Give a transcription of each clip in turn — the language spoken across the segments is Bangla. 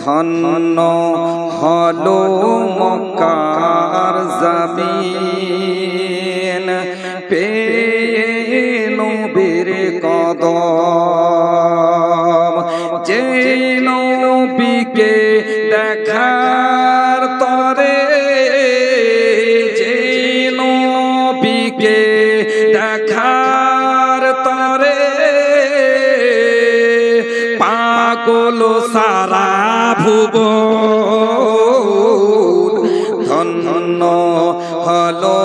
ধন্য হলো মক্কার জমিন পেয়ে নবীর কদম। যে নবীকে দেখার তরে, যে নবীকে দেখার তরে পাগল সারা ভুবন, ধন্য হলো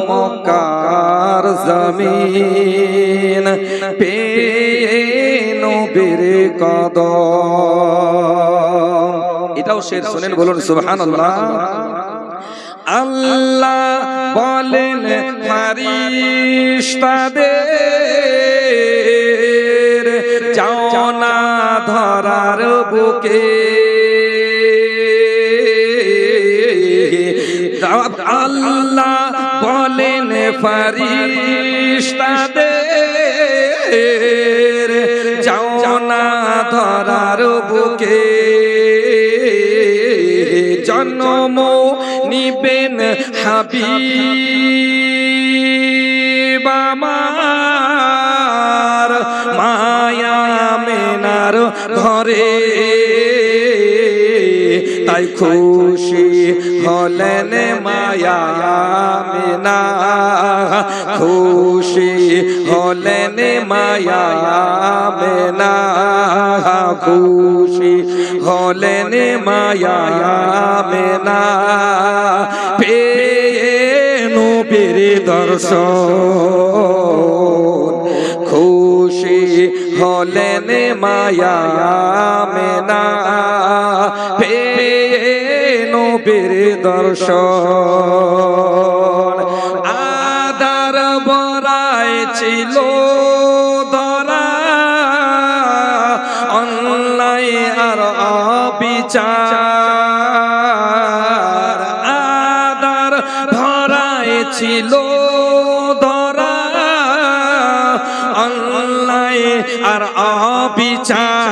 মক্কার জমিন পেয়ে নবীর কদম। এটাও শের শুনেন, বলুন সুবহানাল্লাহ। আল্লাহ বলেন ফেরেশতাদের, যাও না ধরার বুকে। আল্লাহ বলেন ফেরেশতাদের, যাও না ধরার বুকে। জন্ম নিবেন হাবিব আমার মায়া মেনার ঘরে, তাই খুশি হলেন মায়া মেনা, খুশি হলেন মায়া মেনা, খুশি হলেন মায়া মেনা পেয়ে নবীর দর্শন। খুশি হলেন মায়া মেনা পেয়ে নবীর দর্শন। আদার বরায় ছিল ধরা অন্যায় আর অবিচার, আদার ধরায় ছিল ধরা অন্যায় আর অবিচার।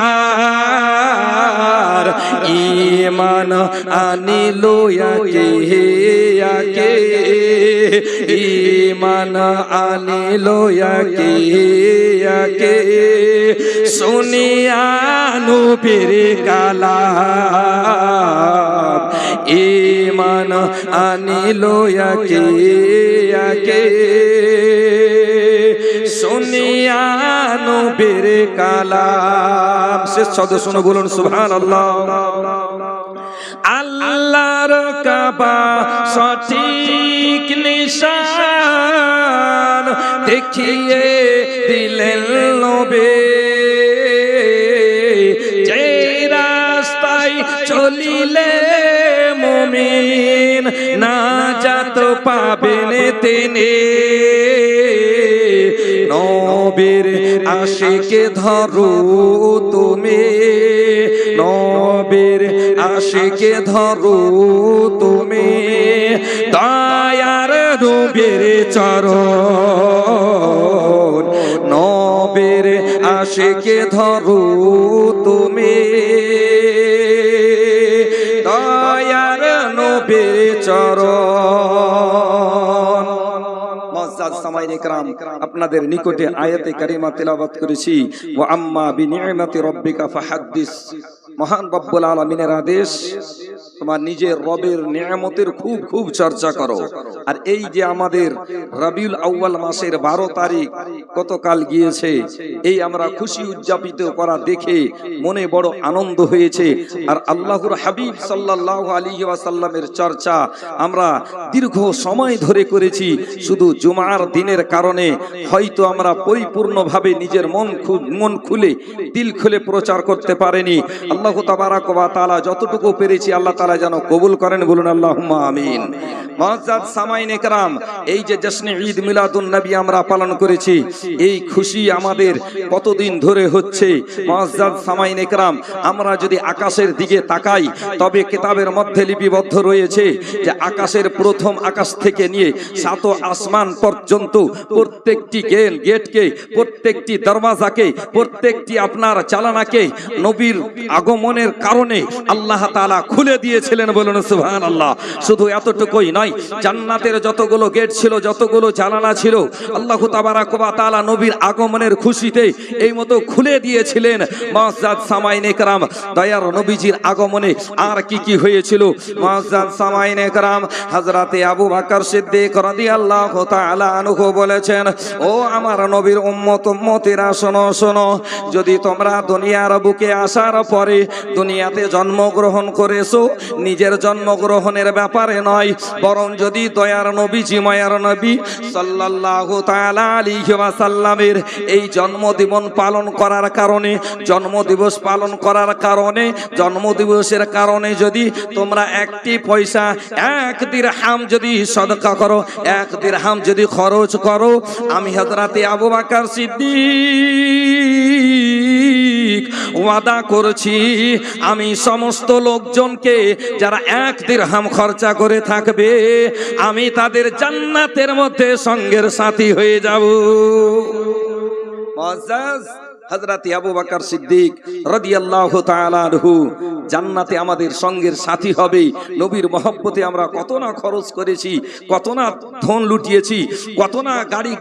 ঈমান আনিল একে একে, ঈমান আনিল একে একে, শুনিয়া নবীর কালাম। ঈমান আনিল একে একে, শুনিয়া নবীর কালাম। শেষ শব্দ শুনো, বলুন সুবহানাল্লাহ। আল্লাহর কাবা সঠিক নিশান দেখিয়ে দিলেন নবী, যে রাস্তায় চলিলে মুমিন নাজাত পাবেন তিনি। নবীর আশিকে ধরো তুমি, নবীর আশিকে ধরো তুমি, দয়ার নবীর চরণ। নবীর আশিকে ধরো তুমি, দয়ার নবীর চরণ। মুআজ্জাজ সামাঈন ইকরাম, আপনাদের নিকটে আয়াতে কারিমা তেলাওয়াত করেছি। ওয়া আম্মা বিনি'মাতি রাব্বিকা ফাহাদ্দিস। মহান রব্বুল আলামিনের আদেশ, তোমার নিজের রবের নিয়ামতের খুব খুব চর্চা করো। আর এই যে আমাদের রবিউল আউয়াল মাসের 12 তারিখ গতকাল গিয়েছে, এই আমরা খুশি উদযাপিত করা দেখে মনে বড় আনন্দ হয়েছে। আর আল্লাহর হাবিব সাল্লাল্লাহু আলাইহি ওয়াসাল্লামের চর্চা আমরা দীর্ঘ সময় ধরে করেছি। শুধু জুমার দিনের কারণে হয়তো আমরা পরিপূর্ণভাবে নিজের মন খুলে দিল খুলে প্রচার করতে পারিনি। আল্লাহ তাবারাক ওয়া তাআলা যতটুকু পেরেছি আল্লাহ তাআলা তাআলা যেন কবুল করেন, বলুন আল্লাহুম্মা আমিন। মুআজ্জাজ সামাইনে কেরাম, এই যে জশ্নে ঈদ মিলাদুন নবী আমরা পালন করেছি, এই খুশি আমাদের কতদিন ধরে হচ্ছে। মুআজ্জাজ সামাইনে কেরাম, আমরা যদি আকাশের দিকে তাকাই তবে কিতাবের মধ্যে লিপিবদ্ধ রয়েছে যে আকাশের প্রথম আকাশ থেকে নিয়ে সাত আসমান পর্যন্ত প্রত্যেকটি গেটকে, প্রত্যেকটি দরওয়াজাকে, প্রত্যেকটি আপনার চালানাকে নবীর আগমনের কারণে আল্লাহ তাআলা খুলে দিয়েছিলেন, বলুন সুবহানাল্লাহ। শুধু এতটুকুই নয়, জান্নাতের যতগুলো গেট ছিল, যতগুলো চালানা ছিল, আল্লাহ তাবারাক ওয়া তাআলা নবীর আগমনের খুশিতে এই মতো খুলে দিয়েছিলেন। মুআজ্জাজ সামাইনে কেরাম, দয়ার নবীজির আগমনে আর কি কি হয়েছিল? মুআজ্জাজ সামাইনে কেরাম, হযরতে আবু বকর সিদ্দিক রাদিয়াল্লাহু তাআলা আনহু বলেছেন, ও আমার নবীর উম্মতেরা শোনো শোনো, যদি তোমরা দুনিয়ার বুকে আসার পরে দুনিয়াতে জন্মগ্রহণ করেছো, নিজের জন্মগ্রহণের ব্যাপারে নয়, বরং যদি দয়ার নবীজি মায়ার নবী সাল্লাল্লাহু তাআলা আলাইহি ওয়াসাল্লামের এই জন্মদিবস পালন করার কারণে, জন্মদিবস পালন করার কারণে, জন্মদিবসের কারণে যদি তোমরা একটি পয়সা, এক দিরহাম যদি সদকা করো, এক দিরহাম যদি খরচ করো, আমি হযরতে আবু বকর সিদ্দিক ওয়াদা করছি, আমি সমস্ত লোকজনকে যারা এক দিরহাম খরচা করে থাকবে, আমি তাদের জান্নাতের মধ্যে সঙ্গের সাথী হয়ে যাব। মুআজ্জাজ হযরত আবু বকর সিদ্দিক রাদিয়াল্লাহু তাআলা আনহু জান্নাতে আমাদের সঙ্গের সাথী হবে। নবীর মহব্বতে আমরা কত না খরচ করেছি, কত না ধন লুটিয়েছি, কত না গাড়ি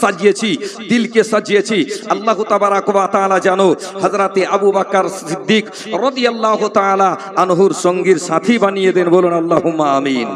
সাজিয়েছি, দিলকে সাজিয়েছি। আল্লাহ তাবারাক ওয়া তাআলা জানো হযরত আবু বকর সিদ্দিক রাদিয়াল্লাহু তাআলা আনহুর সঙ্গীর সাথী বানিয়ে দেন, বলুন আল্লাহুম্মা আমিন।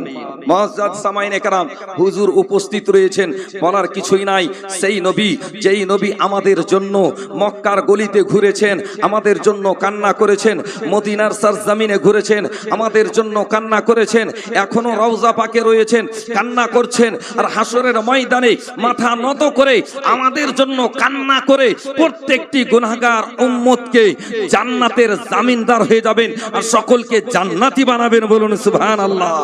মুআজ্জাজ সামাইনে কেরাম, হুজুর উপস্থিত রয়েছেন, বলার কিছুই নাই। সেই নবী, যেই নবী আমাদের জন্য মক্কার গলিতে ঘুরেছেন, আমাদের জন্য কান্না করেছেন, মদিনার সরজমিনে ঘুরেছেন, আমাদের জন্য কান্না করেছেন, এখনো রওজা পাকে রয়েছেন, কান্না করছেন, আর হাসরের ময়দানে মাথা নত করে আমাদের জন্য কান্না করে প্রত্যেকটি গুনাহগার উম্মতকে জান্নাতের জামিনদার হয়ে যাবেন আর সকলকে জান্নাতি বানাবেন, বলুন সুবহানাল্লাহ।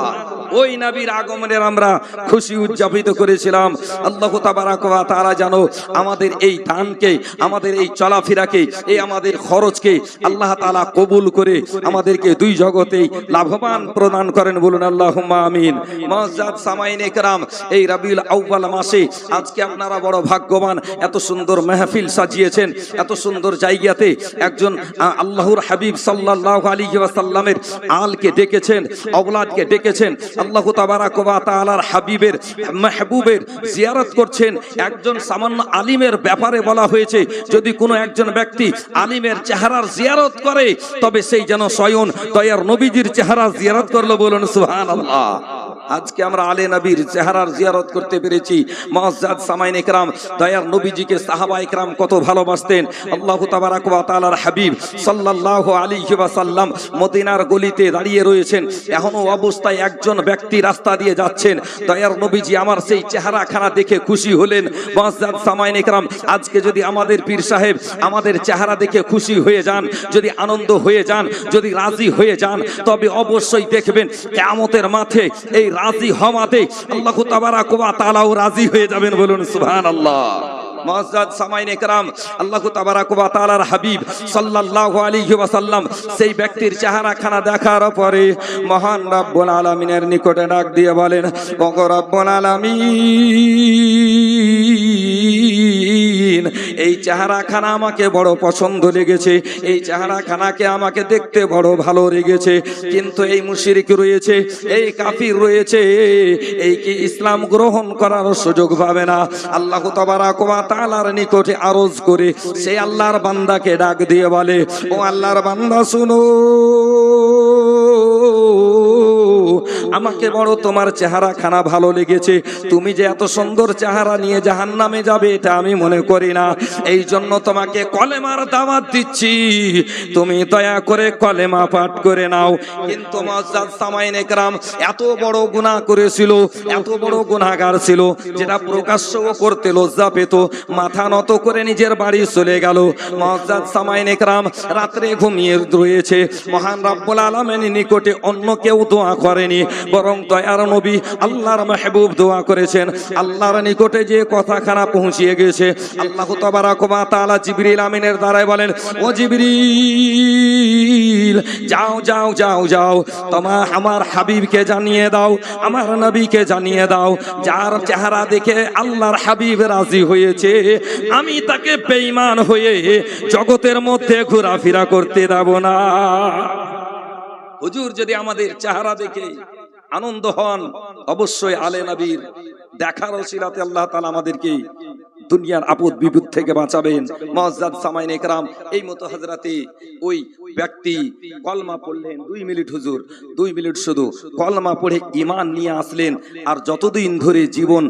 ওই নবীর আগমনের আমরা খুশি উদযাপিত করেছিলাম। আল্লাহ তাবারাক ওয়া তাআলা জানো আমাদের এই দানকে, আমাদের এই চলাফেরাকে, এই আমাদের খরচকে আল্লাহ তাআলা কবুল করে আমাদেরকে দুই জগতেই লাভবান প্রদান করেন, বলুন আল্লাহুম্মা আমিন। মুআজ্জাজ সামাইনে কেরাম, এই রবিউল আউয়াল মাসে আজকে আপনারা বড় ভাগ্যবান, এত সুন্দর মাহফিল সাজিয়েছেন, এত সুন্দর জায়গাতে একজন আল্লাহর হাবিব সাল্লাল্লাহু আলাইহি ওয়াসাল্লামের আলকে ডেকেছেন, আওলাদকে ডেকেছেন, আল্লাহ তাবারাক ওয়া তাআলার হাবিবের মাহবুবের জিয়ারত করছেন। একজন সামান্য আলিমের ব্যাপারে বলা হয়েছে, যদি কোনো একজন ব্যক্তি আলিমের চেহারার জিয়ারত করে তবে সেই যেন স্বয়ং দয়ার নবীজির চেহারা জিয়ারত করলো, বলুন সুবহানাল্লাহ। আজকে আমরা আলে নবীর চেহারার জিয়ারত করতে পেরেছি। মুআজ্জাজ সামাইনে কেরাম, দয়ার নবীজিকে সাহাবায়ে কেরাম কত ভালোবাসতেন। আল্লাহ তাবারাক ওয়া তাআলার হাবিব সাল্লাল্লাহু আলাইহি ওয়াসাল্লাম মদিনার গলিতে দাঁড়িয়ে রয়েছেন, এখনো অবস্থায় একজন ব্যক্তি রাস্তা দিয়ে যাচ্ছেন, দয়ার নবীজি আমার সেই চেহারাখানা দেখে খুশি হলেন। মুআজ্জাজ সামাইনে কেরাম, আজকে যদি আমাদের পীর সাহেব আমাদের চেহারা দেখে খুশি হয়ে যান, যদি আনন্দ হয়ে যান, যদি রাজি হয়ে যান, তবে অবশ্যই দেখবেন কিয়ামতের মাঠে এই রাজি হওয়াতে আল্লাহ তাবারাক ওয়া তাআলাও রাজি হয়ে যাবেন, বলুন সুবহানাল্লাহ। মুআজ্জাজ সামাইনে কেরাম, আল্লাহ তাবারাক ওয়া তাআলার হাবিব সাল্লাল্লাহু আলাইহি ওয়াসাল্লাম সেই ব্যক্তির চেহারাখানা দেখার পরে মহান রব্বুল আলামিনের নিকটে ডাক দিয়ে বলেন, ওগো রব্বুল আলামিন, এই চেহারাখানা আমাকে বড় পছন্দ লেগেছে, এই চেহারাখানাকে আমাকে দেখতে বড় ভালো লেগেছে, কিন্তু এই মুশরিক রয়েছে, এই কাফির রয়েছে, এই কি ইসলাম গ্রহণ করার সুযোগ পাবে না। আল্লাহ তাবারাক ওয়া তাআলার নিকটে আরজ করে সেই আল্লাহর বান্দাকে ডাক দিয়ে বলে, ও আল্লাহর বান্দা শুনো, আমাকে বড় তোমার চেহারা খানা ভালো লেগেছে, তুমি যে এত সুন্দর চেহারা নিয়ে জাহান্নামে যাবে এটা আমি মনে করি না, এই জন্য তোমাকে কলেমার দাওয়াত দিচ্ছি, তুমি দয়া করে কলেমা পাঠ করে নাও। কিন্তু মুআজ্জাজ সামাইনে কেরাম এত বড় গুনাহ করেছিল, এত বড় গুনাহগার ছিল, যেটা প্রকাশ্যও করতে লজ্জা পেত, মাথা নত করে নিজের বাড়ি চলে গেল। মুআজ্জাজ সামাইনে কেরাম রাত্রে ঘুমিয়ে রয়েছে, মহান রব্বুল আলামিনের নিকটে অন্য কেউ দোয়া করেনি, বরং দয়ার নবী আল্লাহর মাহবুব দোয়া করেছেন। আল্লাহর নিকটে যে কথাখানা পৌঁছিয়ে গেছে, আল্লাহ তাবারাক ওয়া তাআলা জিবরিল আমিনের দ্বারাই বলেন, ও জিবরিল যাও যাও যাও যাও, তোমার আমার হাবিবকে জানিয়ে দাও, আমার নবীকে জানিয়ে দাও, যার চেহারা দেখে আল্লাহর হাবিব রাজি হয়েছে, আমি তাকে বেঈমান হয়ে জগতের মধ্যে ঘোরাফেরা করতে দেব না। হুজুর যদি আমাদের চেহারা দেখে আনন্দ হন, অবশ্যই আলে নবীর দেখার ওসিলাতে আল্লাহ তাআলা আমাদেরকে দুনিয়ার আপদ বিপদ থেকে বাঁচাবেন। মুআজ্জাজ সামাইনে কেরাম এই মতো হযরতে ওই ব্যক্তি কলমা পড়লেন, 2 মিনিট হুজুর, 2 মিনিট শুধু কলমা পড়ে ঈমান নিয়ে আসলেন। আর যতদিন ধরে জীবন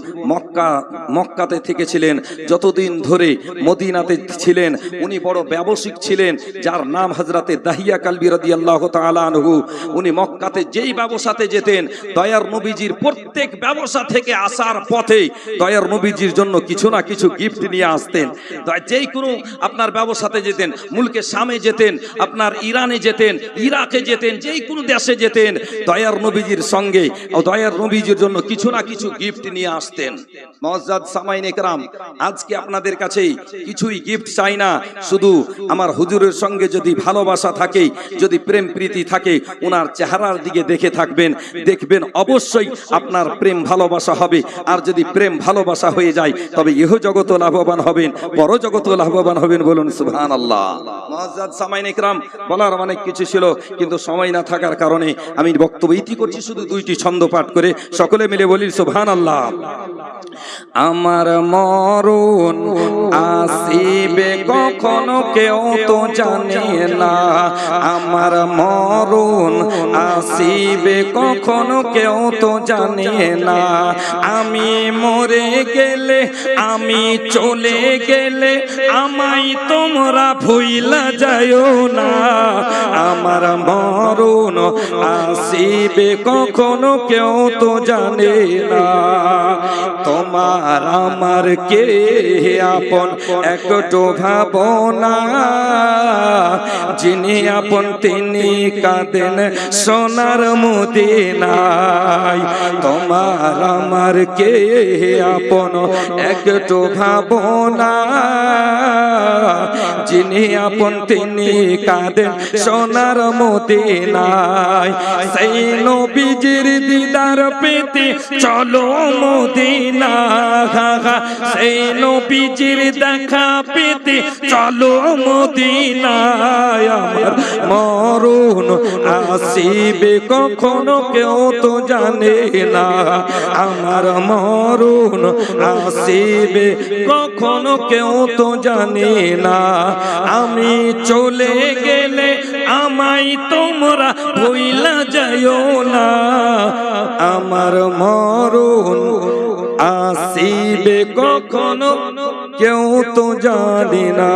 মক্কাতে থেকেছিলেন, যতদিন ধরে মদিনাতে ছিলেন, উনি বড় ব্যবসায়িক ছিলেন, যার নাম হযরতে দাহিয়া কালবি রাদিয়াল্লাহু তাআলা আনহু। উনি মক্কাতে যেই ব্যবসাতে যেতেন, দয়ার নবীজির প্রত্যেক ব্যবসা থেকে আসার পথে দয়ার নবীজির জন্য কিছু না কিছু গিফট নিয়ে আসতেন। যেই কোনো আপনার ব্যবসাতে যেতেন, মুলকে শামে যেতেন, আপনার ইরানে যেতেন, ইরাকে যেতেন, যেই কোনো দেশে যেতেন, দয়ার নবীজির সঙ্গে ও দয়ার নবীজির জন্য কিছু না কিছু গিফট নিয়ে আসতেন। মুআজ্জাজ সামাইনে কেরাম আজকে আপনাদের কাছে কিছুই গিফট চাই না, শুধু আমার হুজুরের সঙ্গে যদি ভালোবাসা থাকে, যদি প্রেম প্রীতি থাকে, ওনার চেহারার দিকে দেখে থাকবেন, দেখবেন অবশ্যই আপনার প্রেম ভালোবাসা হবে। আর যদি প্রেম ভালোবাসা হয়ে যায়, তবে ইহ জগত লাভবান হবেন, পর জগত লাভবান হবেন। বলুন সুবহানাল্লাহ। মুআজ্জাজ সামাইনে কেরাম বলার অনেক কিছু ছিল, কিন্তু সময় না থাকার কারণে আমি বক্তব্য ইতি করছি শুধু 2টি ছন্দ পাঠ করে, সকলে মিলে বলি সুবহানাল্লাহ। আমার মরণ আসিবে কখনো কেউ তো জানে না, আমার মরণ আসিবে কখনো কেউ তো জানে না, আমি মরে গেলে, আমি চলে গেলে, আমায় তোমরা ভুইলা যায়ও না, আমার মরণ আসিবে কখনো কেউ তো জানে না, তোমার আমার কে আপন একটু ভাবনা, যিনি আপন তিনি কাঁদেন সোনার মদিনায়, তোমার আমার কে আপন একটু ভাবনা, যিনি আপন তিনি কাঁদেন সোনার মদিনায়, সেই নবীজির দিদার পেতে চলো মদিনা, সেই নবীজির দেখা পেতে চলো মদিনায়, আমার মরণ আসিবে কখনো কেউ তো জানে না, আমার মরণ আসিবে কখনো কেউ তো জানে না, আমি চলে গেলে আমায় তোমরা ভুইলা যায়ও না, আমার মরণ আসিবে কখনো কেউ তো জানে না।